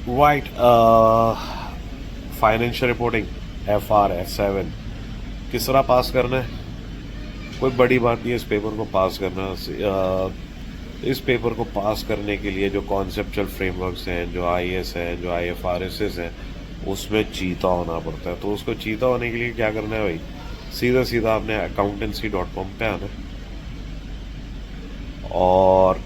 Right. Financial reporting FR F7 किस तरह पास करना है, कोई बड़ी बात नहीं है इस पेपर को पास करना। इस पेपर को पास करने के लिए जो कॉन्सेप्चुअल फ्रेमवर्क्स हैं, जो IAS हैं, जो IFRSs हैं, उसमें चीता होना पड़ता है। तो उसको चीता होने के लिए क्या करना है भाई, सीधा सीधा आपने accountancy.com पे आना है और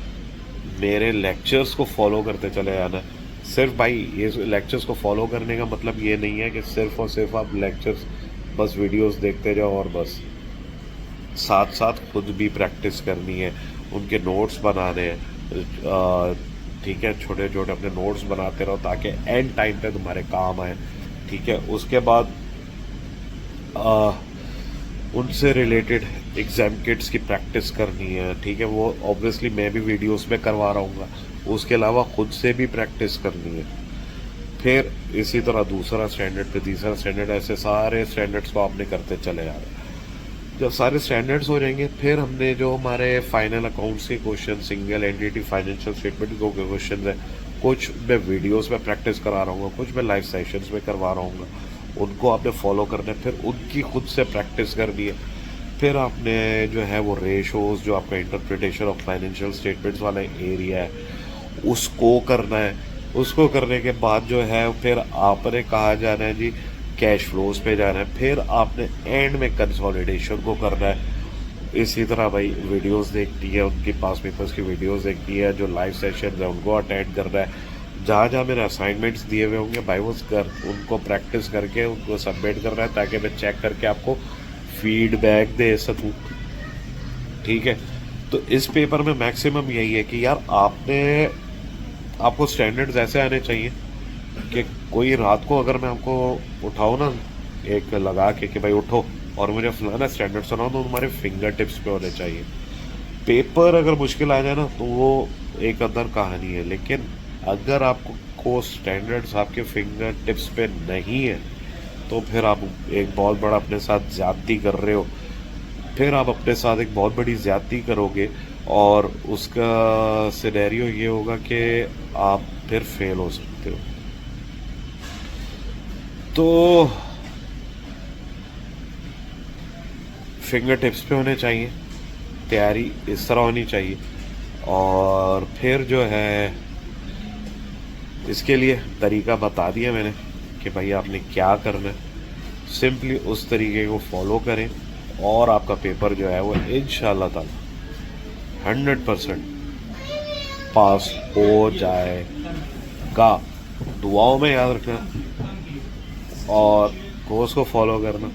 मेरे लेक्चर्स को फॉलो करते चले जाना। सिर्फ भाई ये लेक्चर्स को फॉलो करने का मतलब ये नहीं है कि सिर्फ और सिर्फ आप लेक्चर्स बस वीडियोस देखते जाओ और बस, साथ साथ खुद भी प्रैक्टिस करनी है, उनके नोट्स बनाने हैं। ठीक है, छोटे छोटे अपने नोट्स बनाते रहो ताकि एंड टाइम पे तुम्हारे काम आए। ठीक है, उसके बाद आ, उनसे रिलेटेड एग्जाम किट्स की प्रैक्टिस करनी है। ठीक है, वो ऑब्वियसली मैं भी वीडियोस में करवा रहा हूँ, उसके अलावा खुद से भी प्रैक्टिस करनी है। फिर इसी तरह दूसरा स्टैंडर्ड पे तीसरा स्टैंडर्ड, ऐसे सारे स्टैंडर्ड्स को आपने करते चले जा रहे हैं। जब सारे स्टैंडर्ड्स हो जाएंगे फिर हमने जो हमारे फाइनल अकाउंट्स के question, single entity financial statement के क्वेश्चन है, कुछ मैं वीडियोस में प्रैक्टिस करा रहा हूँ, कुछ मैं लाइव सेशंस में करवा रहा हूँ, उनको आपने फॉलो करना है। फिर उनकी खुद से प्रैक्टिस करनी है। फिर आपने जो है वो रेशोज, जो आपका इंटरप्रिटेशन ऑफ फाइनेंशियल स्टेटमेंट्स वाला एरिया है, उसको करना है। उसको करने के बाद जो है फिर आपने कहा जाना है जी कैश फ्लोज पे जाना है। फिर आपने एंड में कंसोलिडेशन को करना है। इसी तरह भाई वीडियोस देखनी है, उनकी पास पेपर्स की वीडियोस देखनी है, जो लाइव सेशन है उनको अटेंड करना है। जहाँ जहाँ मेरे असाइनमेंट्स दिए हुए होंगे भाई वो कर उनको प्रैक्टिस करके उनको सबमिट करना है ताकि मैं चेक करके आपको फीडबैक दे सकूँ। ठीक है, तो इस पेपर में मैक्सिमम यही है कि यार आपको स्टैंडर्ड्स ऐसे आने चाहिए कि कोई रात को अगर मैं आपको उठाऊँ ना एक लगा के कि भाई उठो और मुझे फलाना स्टैंडर्ड सुनाओ, तो तुम्हारे फिंगर टिप्स पे होने चाहिए। पेपर अगर मुश्किल आ जाए ना तो वो एक अदर कहानी है, लेकिन अगर आपको स्टैंडर्ड्स आपके फिंगर टिप्स पे नहीं है तो फिर आप एक बहुत बड़ा अपने साथ ज्यादती कर रहे हो। फिर आप अपने साथ एक बहुत बड़ी ज्यादती करोगे और उसका सिनेरियो ये होगा कि आप फिर फेल हो सकते हो। तो फिंगर टिप्स पे होने चाहिए, तैयारी इस तरह होनी चाहिए। और फिर जो है इसके लिए तरीका बता दिया मैंने कि भाई आपने क्या करना है, सिंपली उस तरीके को फॉलो करें और आपका पेपर जो है वो इंशाल्लाह ताला 100% पास हो जाएगा। दुआओं में याद रखना और कोर्स को फॉलो करना।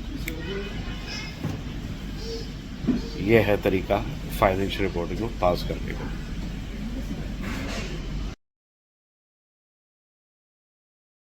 ये है तरीका फाइनेंशियल रिपोर्टिंग को पास करने का।